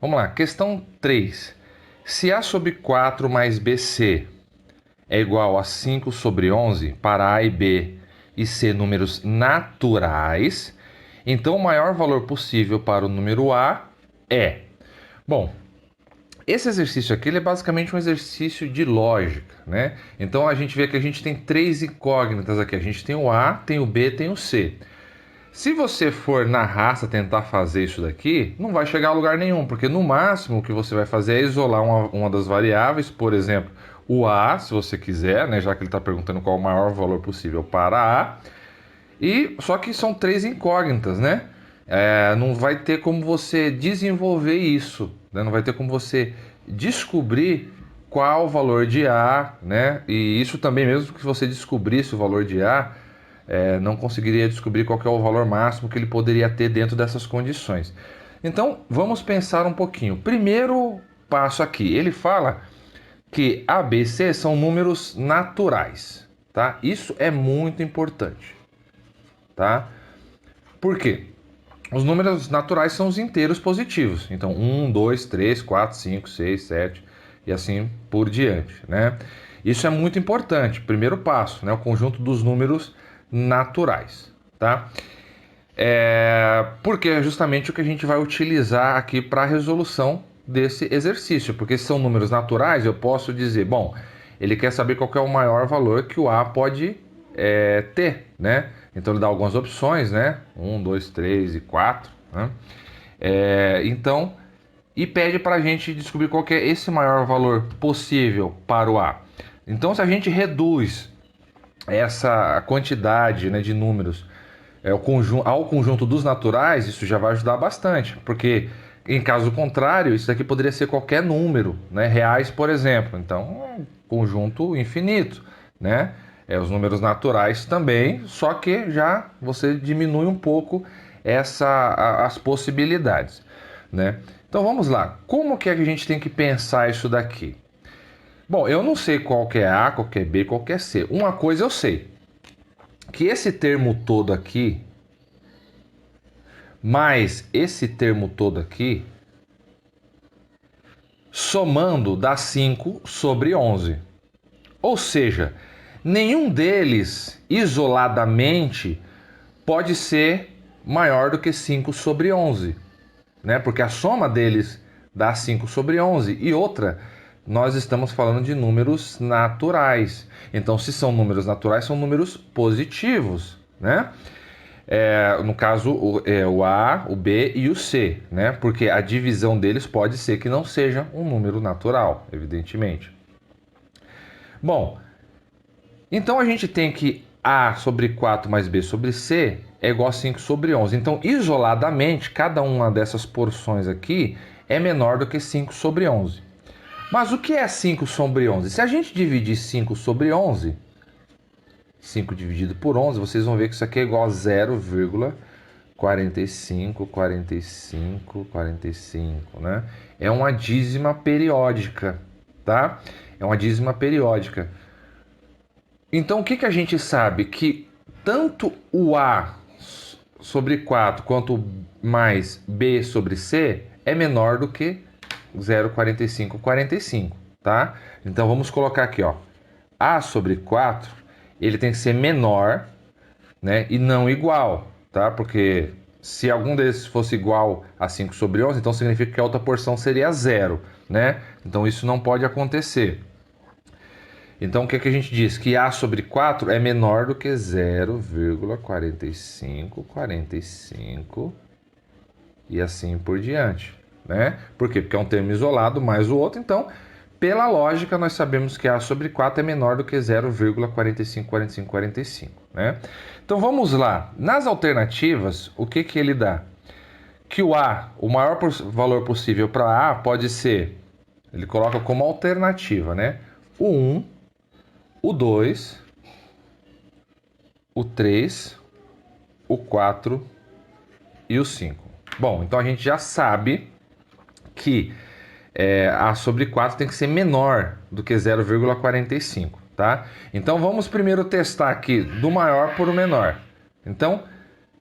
Vamos lá, questão 3. Se A sobre 4 mais BC é igual a 5 sobre 11 para A e B e C números naturais, então o maior valor possível para o número A é... Bom, esse exercício aqui ele é basicamente um exercício de lógica, né? Então a gente vê que a gente tem três incógnitas aqui. A gente tem o A, tem o B, tem o C. Se você for na raça tentar fazer isso daqui, não vai chegar a lugar nenhum, porque no máximo o que você vai fazer é isolar uma das variáveis, por exemplo, o A, se você quiser, né, já que ele está perguntando qual o maior valor possível para A, e só que são três incógnitas, né? Não vai ter como você desenvolver isso, né? Não vai ter como você descobrir qual o valor de A, né? E isso também, mesmo que você descobrisse o valor de A, não conseguiria descobrir qual que é o valor máximo que ele poderia ter dentro dessas condições. Então, vamos pensar um pouquinho. Primeiro passo aqui, ele fala que A, B, C são números naturais, tá? Isso é muito importante, tá? Por quê? Os números naturais são os inteiros positivos. Então, 1, 2, 3, 4, 5, 6, 7 e assim por diante, né? Isso é muito importante. Primeiro passo, né? O conjunto dos números naturais, tá? Porque é justamente o que a gente vai utilizar aqui para a resolução desse exercício. Porque se são números naturais, eu posso dizer, bom, ele quer saber qual que é o maior valor que o A pode ter, né? Então ele dá algumas opções, né? 1, 2, 3 e 4, né? Então, e pede para a gente descobrir qual que é esse maior valor possível para o A. Então, se a gente reduz essa quantidade, né, de números ao conjunto dos naturais, isso já vai ajudar bastante, porque em caso contrário, isso daqui poderia ser qualquer número, né, reais, por exemplo. Então, um conjunto infinito, né? Os números naturais também, só que já você diminui um pouco as possibilidades, né? Então vamos lá. Como que a gente tem que pensar isso daqui? Bom, eu não sei qual que é A, qual que é B, qual que é C. Uma coisa eu sei, que esse termo todo aqui, mais esse termo todo aqui, somando dá 5 sobre 11. Ou seja, nenhum deles isoladamente pode ser maior do que 5 sobre 11, né? Porque a soma deles dá 5 sobre 11. E outra, nós estamos falando de números naturais. Então, se são números naturais, são números positivos, né? No caso, o A, o B e o C, né? Porque a divisão deles pode ser que não seja um número natural, evidentemente. Bom, então a gente tem que A sobre 4 mais B sobre C é igual a 5 sobre 11. Então, isoladamente, cada uma dessas porções aqui é menor do que 5 sobre 11. Mas o que é 5 sobre 11? Se a gente dividir 5 sobre 11, 5 dividido por 11, vocês vão ver que isso aqui é igual a 0,45, 45, 45, né? É uma dízima periódica, tá? É uma dízima periódica. Então, o que que a gente sabe? Que tanto o A sobre 4 quanto mais B sobre C é menor do que 0,45, 45, tá? Então, vamos colocar aqui, ó. A sobre 4, ele tem que ser menor, né, e não igual, tá? Porque se algum desses fosse igual a 5 sobre 11, então significa que a outra porção seria zero, né? Então, isso não pode acontecer. Então, o que a gente diz? Que A sobre 4 é menor do que 0,45, 45 e assim por diante, né? Por quê? Porque é um termo isolado mais o outro. Então, pela lógica, nós sabemos que A sobre 4 é menor do que 0,45, 45, 45, né? Então, vamos lá. Nas alternativas, o que ele dá? Que o A, o maior valor possível para A pode ser, ele coloca como alternativa, né? O 1, o 2, o 3, o 4 e o 5. Bom, então a gente já sabe que A sobre 4 tem que ser menor do que 0,45, tá? Então vamos primeiro testar aqui do maior para o menor. Então,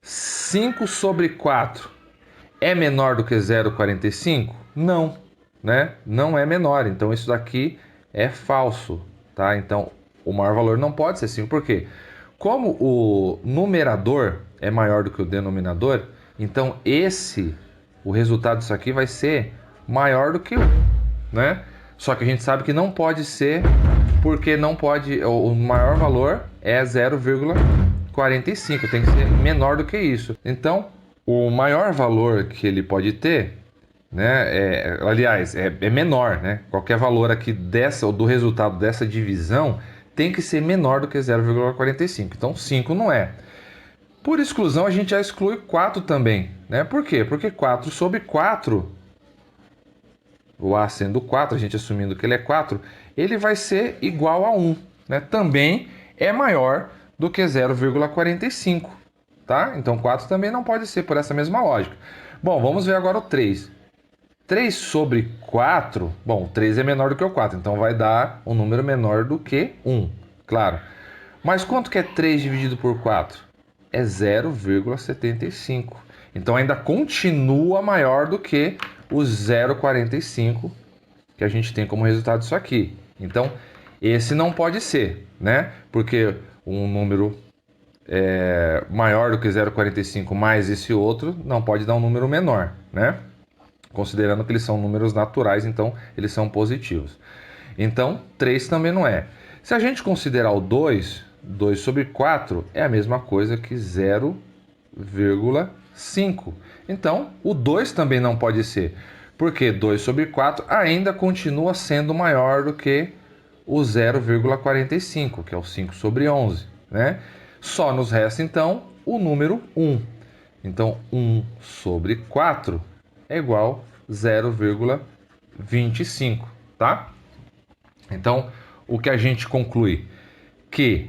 5 sobre 4 É menor do que 0,45? Não, né? Não é menor. Então isso daqui é falso, tá? Então o maior valor não pode ser 5. Por quê? Como o numerador é maior do que o denominador, então o resultado disso aqui vai ser maior do que 1, né? Só que a gente sabe que não pode ser, porque não pode, o maior valor é 0,45, tem que ser menor do que isso. Então, o maior valor que ele pode ter, né, aliás, é menor, né? Qualquer valor aqui do resultado dessa divisão tem que ser menor do que 0,45. Então, 5 não é. Por exclusão, a gente já exclui 4 também, né? Por quê? Porque 4 sobre 4, o A sendo 4, a gente assumindo que ele é 4, ele vai ser igual a 1, né? Também é maior do que 0,45, tá? Então 4 também não pode ser por essa mesma lógica. Bom, vamos ver agora o 3. 3 sobre 4, bom, 3 é menor do que o 4, então vai dar um número menor do que 1, claro. Mas quanto que é 3 dividido por 4? É 0,75. Então ainda continua maior do que o 0,45 que a gente tem como resultado disso aqui. Então esse não pode ser, né? Porque um número maior do que 0,45 mais esse outro não pode dar um número menor, né? Considerando que eles são números naturais, então eles são positivos. Então 3 também não é. Se a gente considerar o 2, 2 sobre 4 é a mesma coisa que 0,5. Então, o 2 também não pode ser, porque 2 sobre 4 ainda continua sendo maior do que o 0,45, que é o 5 sobre 11, né? Só nos resta, então, o número 1. Então, 1 sobre 4 é igual a 0,25, tá? Então, o que a gente conclui? Que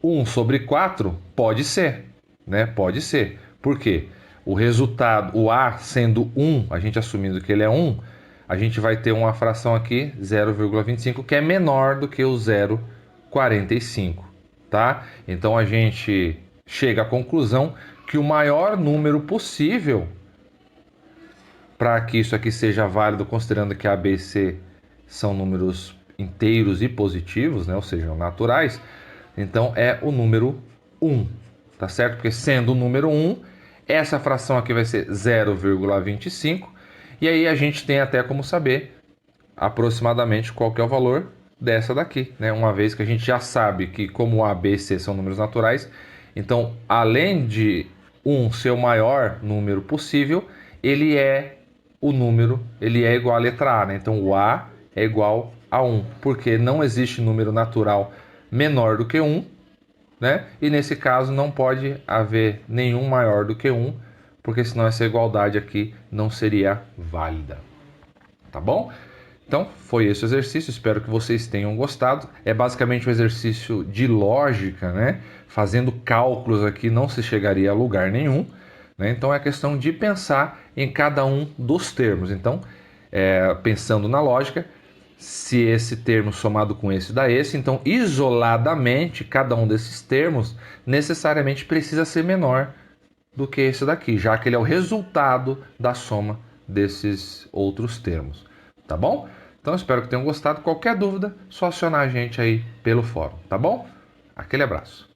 1 sobre 4 pode ser, né? Pode ser. Por quê? O resultado, o A sendo 1, a gente assumindo que ele é 1, a gente vai ter uma fração aqui, 0,25, que é menor do que o 0,45, tá? Então a gente chega à conclusão que o maior número possível para que isso aqui seja válido, considerando que A, B e C são números inteiros e positivos, né? Ou seja, naturais, então é o número 1, tá certo? Porque sendo o número 1, essa fração aqui vai ser 0,25, e aí a gente tem até como saber aproximadamente qual que é o valor dessa daqui, né? Uma vez que a gente já sabe que como A, B e C são números naturais, então além de 1 ser o maior número possível, ele é ele é igual à letra A, né? Então o A é igual a 1, porque não existe número natural menor do que 1, né? E nesse caso não pode haver nenhum maior do que 1, porque senão essa igualdade aqui não seria válida. Tá bom? Então, foi esse o exercício, espero que vocês tenham gostado. É basicamente um exercício de lógica, né? Fazendo cálculos aqui não se chegaria a lugar nenhum, né? Então, é questão de pensar em cada um dos termos. Então, pensando na lógica, se esse termo somado com esse dá esse, então, isoladamente, cada um desses termos necessariamente precisa ser menor do que esse daqui, já que ele é o resultado da soma desses outros termos. Tá bom? Então espero que tenham gostado. Qualquer dúvida, só acionar a gente aí pelo fórum, tá bom? Aquele abraço.